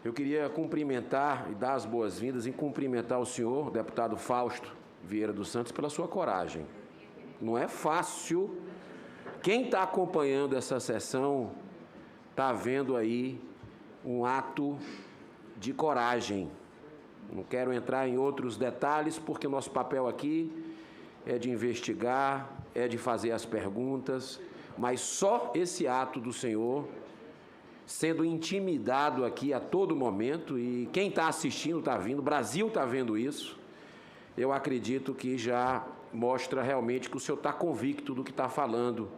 Eu queria cumprimentar e dar as boas-vindas e cumprimentar o senhor, deputado Fausto Vieira dos Santos, pela sua coragem. Não é fácil. Quem está acompanhando essa sessão está vendo aí um ato de coragem. Não quero entrar em outros detalhes, porque nosso papel aqui é de investigar, é de fazer as perguntas, mas só esse ato do senhor sendo intimidado aqui a todo momento, e quem está assistindo está vindo, o Brasil está vendo isso, eu acredito que já mostra realmente que o senhor está convicto do que está falando,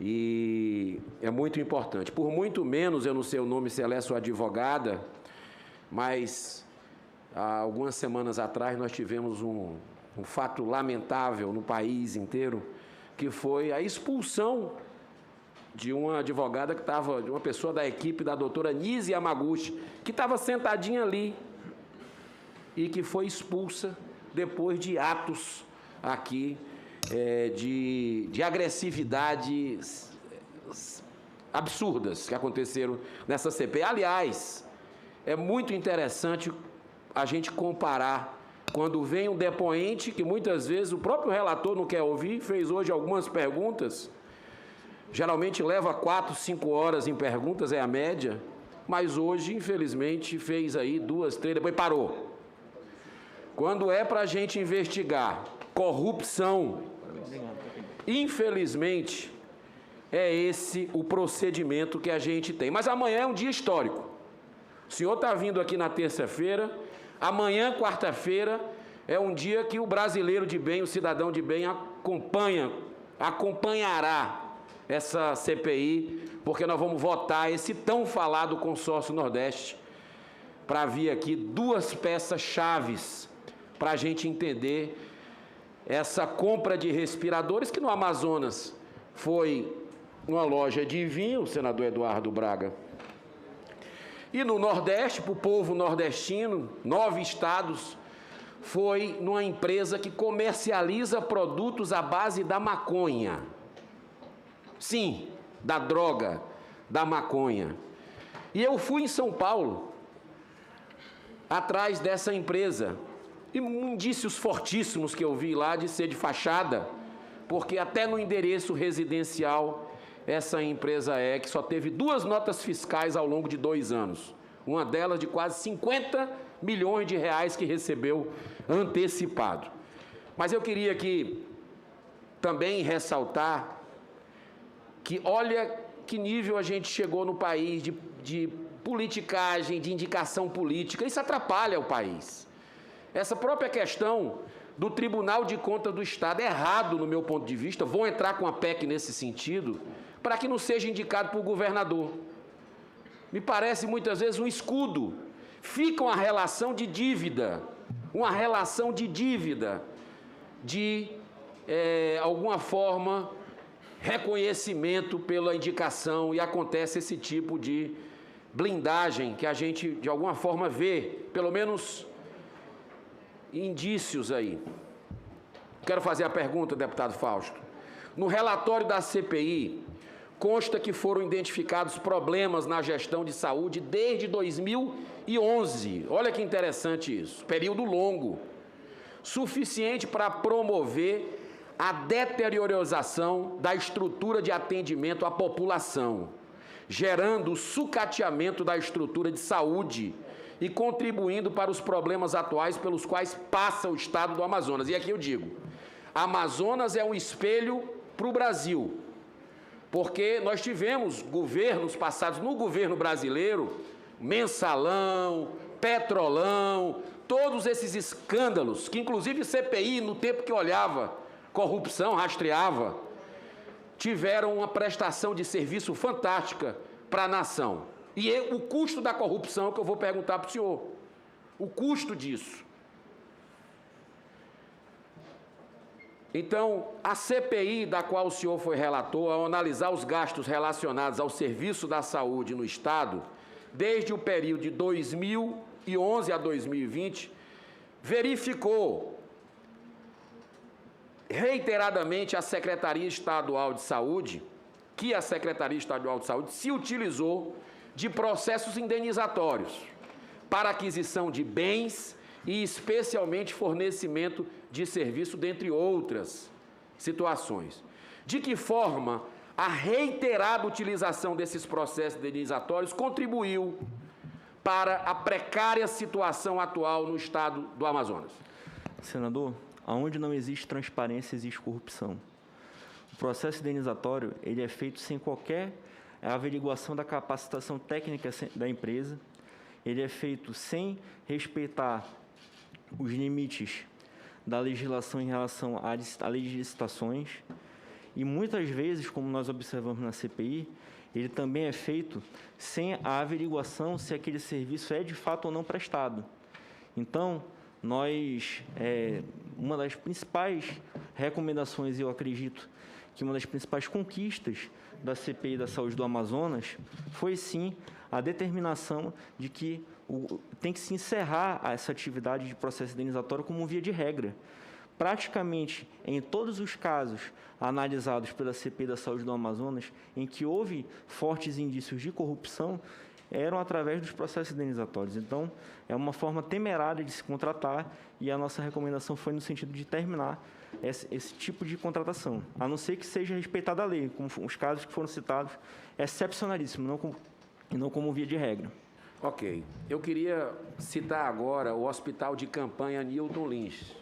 e é muito importante. Por muito menos, eu não sei o nome, se ela é sua advogada, mas há algumas semanas atrás nós tivemos um fato lamentável no país inteiro, que foi a expulsão de uma advogada que estava, de uma pessoa da equipe da doutora Nise Yamaguchi, que estava sentadinha ali e que foi expulsa depois de atos aqui de agressividade absurdas que aconteceram nessa CPI. Aliás, é muito interessante a gente comparar quando vem um depoente que muitas vezes o próprio relator não quer ouvir, fez hoje algumas perguntas, geralmente leva 4, 5 horas em perguntas, é a média, mas hoje, infelizmente, fez aí 2, 3, depois parou. Quando é para a gente investigar corrupção, infelizmente, é esse o procedimento que a gente tem. Mas amanhã é um dia histórico. O senhor está vindo aqui na terça-feira, amanhã, quarta-feira, é um dia que o brasileiro de bem, o cidadão de bem, acompanhará essa CPI, porque nós vamos votar esse tão falado consórcio Nordeste, para vir aqui 2 peças chaves para a gente entender essa compra de respiradores, que no Amazonas foi uma loja de vinho, o senador Eduardo Braga, e no Nordeste, para o povo nordestino, 9 estados, foi numa empresa que comercializa produtos à base da maconha. Sim, da droga, da maconha. E eu fui em São Paulo, atrás dessa empresa, e indícios fortíssimos que eu vi lá de ser de fachada, porque até no endereço residencial essa empresa que só teve 2 notas fiscais ao longo de 2 anos. Uma delas de quase 50 milhões de reais que recebeu antecipado. Mas eu queria aqui também ressaltar que olha que nível a gente chegou no país de politicagem, de indicação política. Isso atrapalha o país. Essa própria questão do Tribunal de Contas do Estado é errado, no meu ponto de vista. Vou entrar com a PEC nesse sentido, para que não seja indicado por governador. Me parece muitas vezes um escudo. Fica uma relação de dívida, de alguma forma, reconhecimento pela indicação, e acontece esse tipo de blindagem que a gente, de alguma forma, vê, pelo menos indícios aí. Quero fazer a pergunta, deputado Fausto. No relatório da CPI, consta que foram identificados problemas na gestão de saúde desde 2011. Olha que interessante isso, período longo, suficiente para promover a deteriorização da estrutura de atendimento à população, gerando o sucateamento da estrutura de saúde e contribuindo para os problemas atuais pelos quais passa o estado do Amazonas. E aqui eu digo, Amazonas é um espelho para o Brasil, porque nós tivemos governos passados, no governo brasileiro, Mensalão, Petrolão, todos esses escândalos, que inclusive CPI, no tempo que olhava corrupção, rastreava, tiveram uma prestação de serviço fantástica para a nação. E o custo da corrupção que eu vou perguntar para o senhor, o custo disso. Então, a CPI da qual o senhor foi relator, ao analisar os gastos relacionados ao serviço da saúde no Estado, desde o período de 2011 a 2020, verificou reiteradamente a Secretaria Estadual de Saúde, que a Secretaria Estadual de Saúde se utilizou de processos indenizatórios para aquisição de bens e especialmente fornecimento de serviço, dentre outras situações. De que forma a reiterada utilização desses processos indenizatórios contribuiu para a precária situação atual no estado do Amazonas? Senador, onde não existe transparência, existe corrupção. O processo indenizatório ele é feito sem qualquer averiguação da capacitação técnica da empresa, ele é feito sem respeitar os limites da legislação em relação à lei de licitações e muitas vezes, como nós observamos na CPI, ele também é feito sem a averiguação se aquele serviço é de fato ou não prestado. Então, uma das principais recomendações, eu acredito que uma das principais conquistas da CPI da Saúde do Amazonas foi, sim, a determinação de que tem que se encerrar essa atividade de processo indenizatório como via de regra. Praticamente, em todos os casos analisados pela CPI da Saúde do Amazonas, em que houve fortes indícios de corrupção, eram através dos processos indenizatórios. Então, é uma forma temerária de se contratar e a nossa recomendação foi no sentido de terminar esse tipo de contratação, a não ser que seja respeitada a lei, como os casos que foram citados, excepcionalíssimo, e não como via de regra. Ok. Eu queria citar agora o Hospital de Campanha Newton Lins.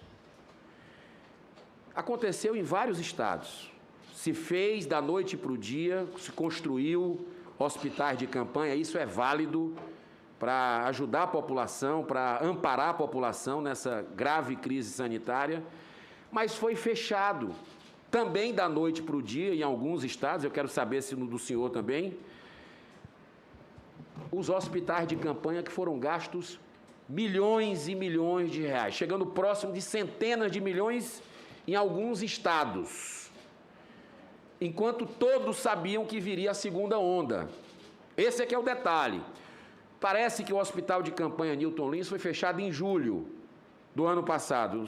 Aconteceu em vários estados. Se fez da noite para o dia, se construiu hospitais de campanha, isso é válido para ajudar a população, para amparar a população nessa grave crise sanitária, mas foi fechado também da noite para o dia em alguns estados, eu quero saber se no do senhor também, os hospitais de campanha que foram gastos milhões e milhões de reais, chegando próximo de centenas de milhões em alguns estados, enquanto todos sabiam que viria a segunda onda. Esse é que é o detalhe. Parece que o hospital de campanha Newton Lins foi fechado em julho do ano passado.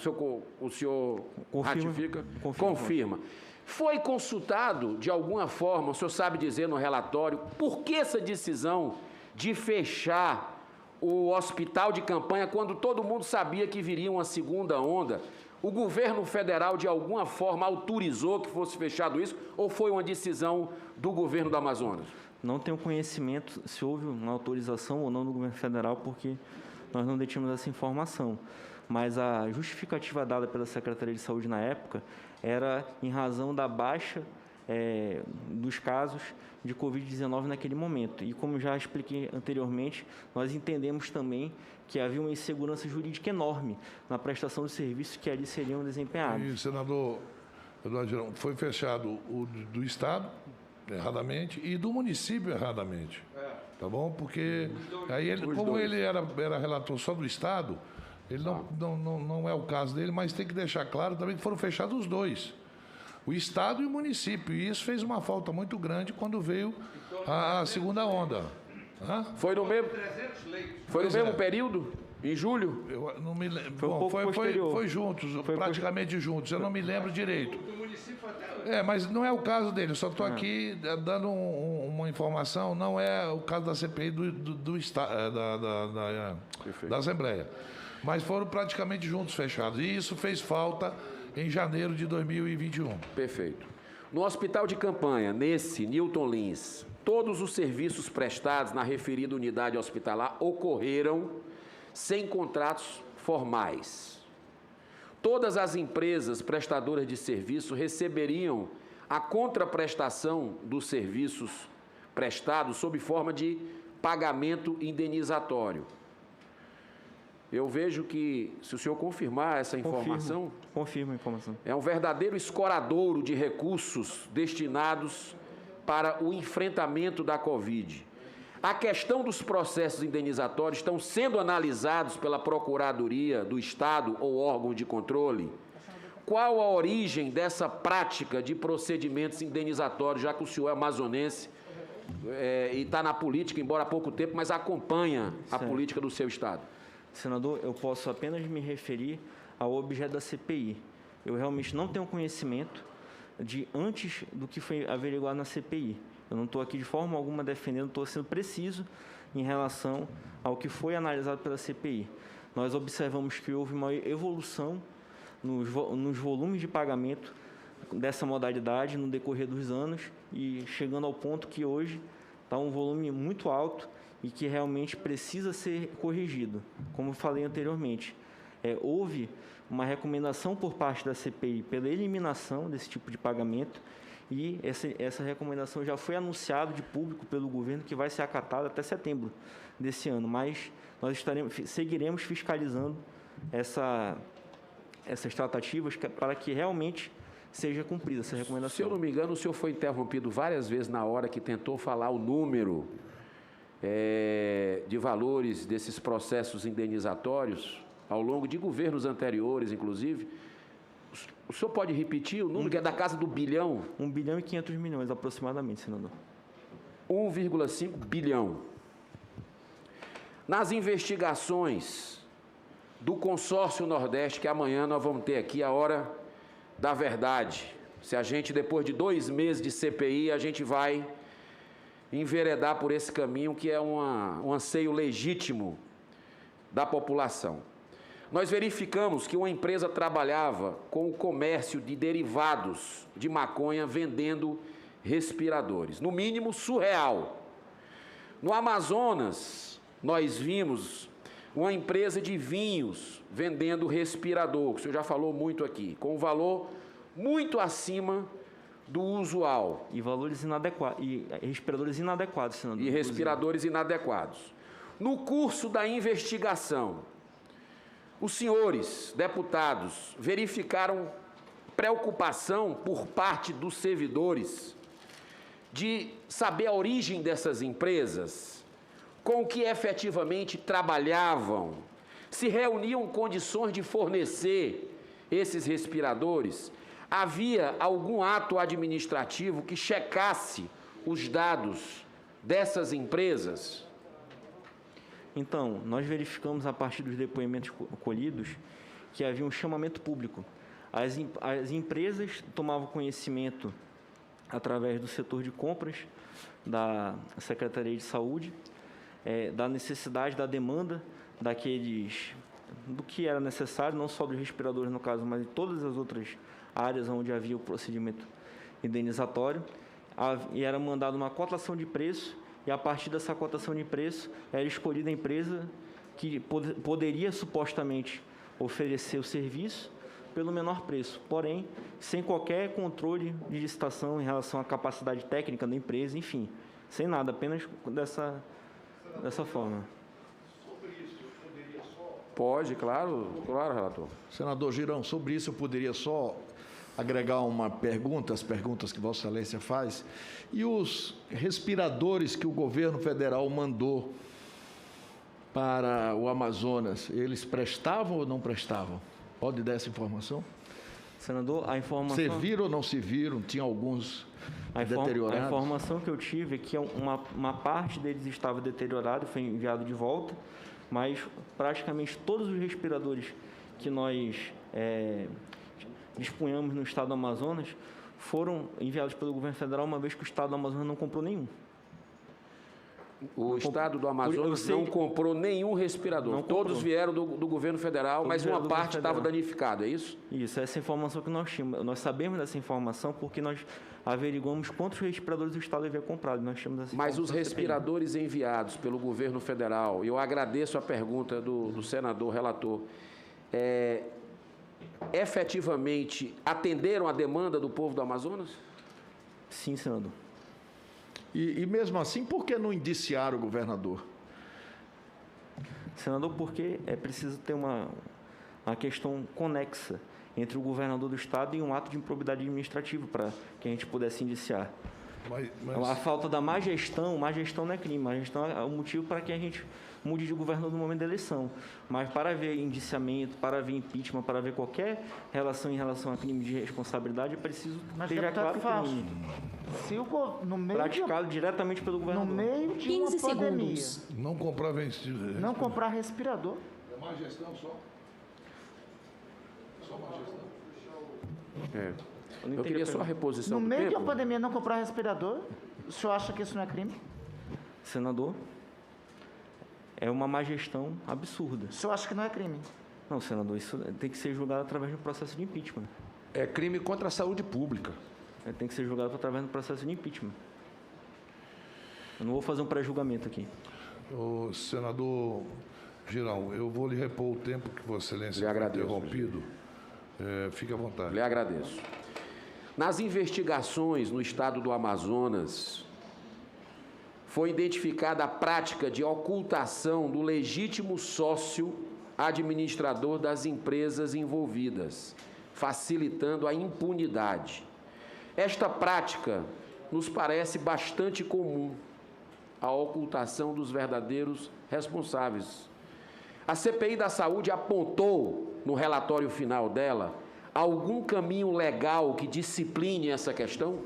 O senhor ratifica? Confirma. Foi consultado, de alguma forma, o senhor sabe dizer no relatório, por que essa decisão de fechar o hospital de campanha quando todo mundo sabia que viria uma segunda onda? O governo federal, de alguma forma, autorizou que fosse fechado isso ou foi uma decisão do governo do Amazonas? Não tenho conhecimento se houve uma autorização ou não do governo federal, porque nós não detínhamos essa informação. Mas a justificativa dada pela Secretaria de Saúde na época era em razão da baixa dos casos de Covid-19 naquele momento. E como já expliquei anteriormente, nós entendemos também que havia uma insegurança jurídica enorme na prestação de serviços que ali seriam desempenhados. E, senador Eduardo Girão, foi fechado o do Estado, erradamente, e do município, erradamente. Tá bom? Porque aí ele era relator só do Estado, ele não é o caso dele, mas tem que deixar claro também que foram fechados os dois. O Estado e o município. E isso fez uma falta muito grande quando veio a segunda onda. Hã? Foi no mesmo período? Em julho? Eu não me lembro. Foi juntos, praticamente juntos. Eu não me lembro direito. Mas não é o caso dele. Eu só estou aqui dando uma informação. Não é o caso da CPI da Assembleia. Mas foram praticamente juntos fechados. E isso fez falta em janeiro de 2021. Perfeito. No hospital de campanha, nesse Newton Lins, todos os serviços prestados na referida unidade hospitalar ocorreram sem contratos formais. Todas as empresas prestadoras de serviço receberiam a contraprestação dos serviços prestados sob forma de pagamento indenizatório. Eu vejo que, se o senhor confirmar essa informação... Confirmo a informação. É um verdadeiro escoradouro de recursos destinados para o enfrentamento da Covid. A questão dos processos indenizatórios estão sendo analisados pela Procuradoria do Estado ou órgão de controle? Qual a origem dessa prática de procedimentos indenizatórios, já que o senhor é amazonense e está na política, embora há pouco tempo, mas acompanha a política do seu Estado? Senador, eu posso apenas me referir ao objeto da CPI. Eu realmente não tenho conhecimento de antes do que foi averiguado na CPI. Eu não estou aqui de forma alguma defendendo, estou sendo preciso em relação ao que foi analisado pela CPI. Nós observamos que houve uma evolução nos volumes de pagamento dessa modalidade no decorrer dos anos e chegando ao ponto que hoje está um volume muito alto e que realmente precisa ser corrigido. Como eu falei anteriormente, houve uma recomendação por parte da CPI pela eliminação desse tipo de pagamento e essa recomendação já foi anunciada de público pelo governo que vai ser acatada até setembro desse ano, mas nós seguiremos fiscalizando essas tratativas para que realmente seja cumprida essa recomendação. Se eu não me engano, o senhor foi interrompido várias vezes na hora que tentou falar o número de valores desses processos indenizatórios ao longo de governos anteriores, inclusive. O senhor pode repetir o número, que é da casa do bilhão? 1 bilhão e 500 milhões, aproximadamente, senador. 1,5 bilhão. Nas investigações do Consórcio Nordeste, que amanhã nós vamos ter aqui a hora da verdade. Se a gente, depois de 2 meses de CPI, a gente vai enveredar por esse caminho que é um anseio legítimo da população. Nós verificamos que uma empresa trabalhava com o comércio de derivados de maconha vendendo respiradores, no mínimo surreal. No Amazonas, nós vimos uma empresa de vinhos vendendo respirador, que o senhor já falou muito aqui, com um valor muito acima do usual. E valores inadequados, e respiradores inadequados, senador. E respiradores inadequados. No curso da investigação, os senhores deputados verificaram preocupação por parte dos servidores de saber a origem dessas empresas, com que efetivamente trabalhavam, se reuniam condições de fornecer esses respiradores. Havia algum ato administrativo que checasse os dados dessas empresas? Então, nós verificamos a partir dos depoimentos colhidos que havia um chamamento público. As empresas tomavam conhecimento através do setor de compras da Secretaria de Saúde, da necessidade, da demanda do que era necessário, não só dos respiradores no caso, mas de todas as outras áreas onde havia o procedimento indenizatório, e era mandada uma cotação de preço, e a partir dessa cotação de preço era escolhida a empresa que poderia supostamente oferecer o serviço pelo menor preço, porém, sem qualquer controle de licitação em relação à capacidade técnica da empresa, enfim, sem nada, apenas dessa forma. Pode, claro, relator. Senador Girão, sobre isso eu poderia só agregar uma pergunta, as perguntas que Vossa Excelência faz. E os respiradores que o governo federal mandou para o Amazonas, eles prestavam ou não prestavam? Pode dar essa informação? Senador, a informação... Serviram ou não serviram? Tinha alguns deteriorados? A informação que eu tive é que uma parte deles estava deteriorado, foi enviado de volta, mas praticamente todos os respiradores que nós dispunhamos no estado do Amazonas foram enviados pelo governo federal, uma vez que o estado do Amazonas não comprou nenhum. O estado do Amazonas não comprou nenhum respirador. Todos vieram do governo federal, mas uma parte estava danificada, é isso? Isso, essa informação que nós tínhamos. Nós sabemos dessa informação porque nós averiguamos quantos respiradores o estado havia comprado. Nós tínhamos essa mas os respiradores enviados pelo governo federal, eu agradeço a pergunta do senador relator, efetivamente atenderam a demanda do povo do Amazonas? Sim, senador. E mesmo assim, por que não indiciar o governador? Senador, porque é preciso ter uma questão conexa entre o governador do estado e um ato de improbidade administrativa para que a gente pudesse indiciar. A falta da má gestão não é crime, má gestão é o motivo para que a gente mude de governador no momento da eleição. Mas para haver indiciamento, para haver impeachment, para haver qualquer relação em relação a crime de responsabilidade, é preciso ter já claro o crime. Se no meio praticado diretamente pelo governador. No meio de 15 uma pandemia. segundos. Não comprar Não comprar respirador. É má gestão só? Só má gestão? Eu queria só a reposição No do meio de tempo. uma pandemia, não comprar respirador. O senhor acha que isso não é crime? Senador, é uma má gestão absurda. O senhor acha que não é crime? Não, senador, isso tem que ser julgado através do processo de impeachment. É crime contra a saúde pública. Tem que ser julgado através do processo de impeachment. Eu não vou fazer um pré-julgamento aqui. O senador Girão, eu vou lhe repor o tempo que Vossa Excelência Lhe foi agradeço, interrompido. Fique à vontade. Lhe agradeço. Nas investigações no estado do Amazonas, foi identificada a prática de ocultação do legítimo sócio administrador das empresas envolvidas, facilitando a impunidade. Esta prática nos parece bastante comum, a ocultação dos verdadeiros responsáveis. A CPI da Saúde apontou, no relatório final dela, algum caminho legal que discipline essa questão?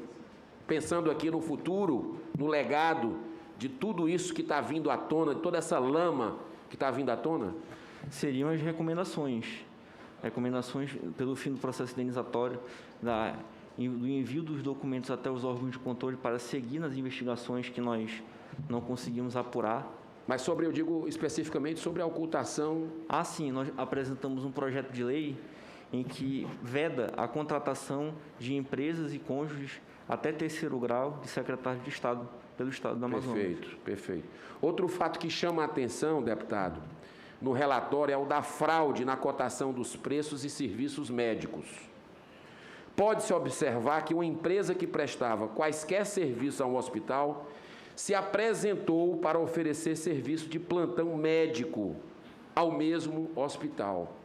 Pensando aqui no futuro, no legado de tudo isso que está vindo à tona, de toda essa lama que está vindo à tona? Seriam as recomendações pelo fim do processo indenizatório, do envio dos documentos até os órgãos de controle para seguir nas investigações que nós não conseguimos apurar. Mas eu digo especificamente sobre a ocultação. Sim, nós apresentamos um projeto de lei em que veda a contratação de empresas e cônjuges até terceiro grau de secretário de Estado pelo Estado do Amazonas. Perfeito, perfeito. Outro fato que chama a atenção, deputado, no relatório é o da fraude na cotação dos preços e serviços médicos. Pode-se observar que uma empresa que prestava quaisquer serviços a um hospital se apresentou para oferecer serviço de plantão médico ao mesmo hospital.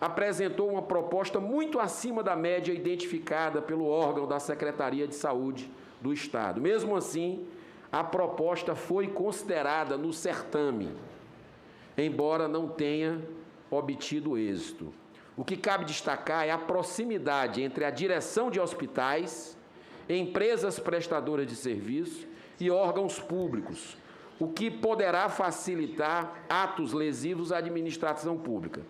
Apresentou uma proposta muito acima da média identificada pelo órgão da Secretaria de Saúde do Estado. Mesmo assim, a proposta foi considerada no certame, embora não tenha obtido êxito. O que cabe destacar é a proximidade entre a direção de hospitais, empresas prestadoras de serviço e órgãos públicos, o que poderá facilitar atos lesivos à administração pública.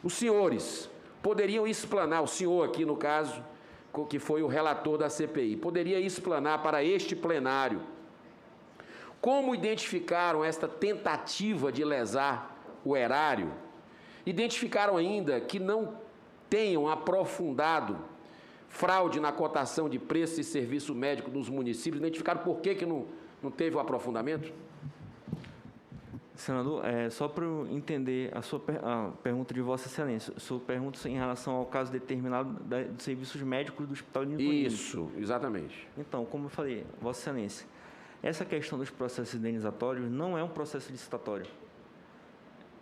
Os senhores poderiam explanar, o senhor aqui no caso, que foi o relator da CPI, poderia explanar para este plenário como identificaram esta tentativa de lesar o erário. Identificaram ainda que não tenham aprofundado fraude na cotação de preços e serviço médico nos municípios. Identificaram por que não teve o aprofundamento? Senador, só para eu entender a pergunta de Vossa Excelência, o senhor pergunta em relação ao caso determinado dos serviços médicos do Hospital de Nitorim. Isso, exatamente. Então, como eu falei, Vossa Excelência, essa questão dos processos indenizatórios não é um processo licitatório.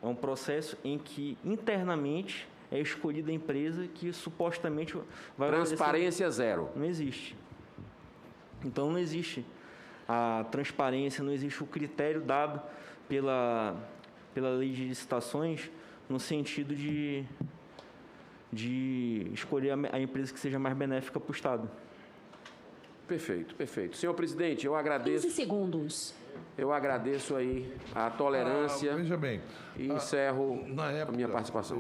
É um processo em que, internamente, é escolhida a empresa que supostamente vai Transparência zero. Não existe. Então, não existe a transparência, não existe o critério dado pela lei de licitações no sentido de escolher a empresa que seja mais benéfica para o Estado. Perfeito, perfeito. Senhor presidente, eu agradeço. 15 segundos. Eu agradeço aí a tolerância Veja bem, e encerro na época, a minha participação.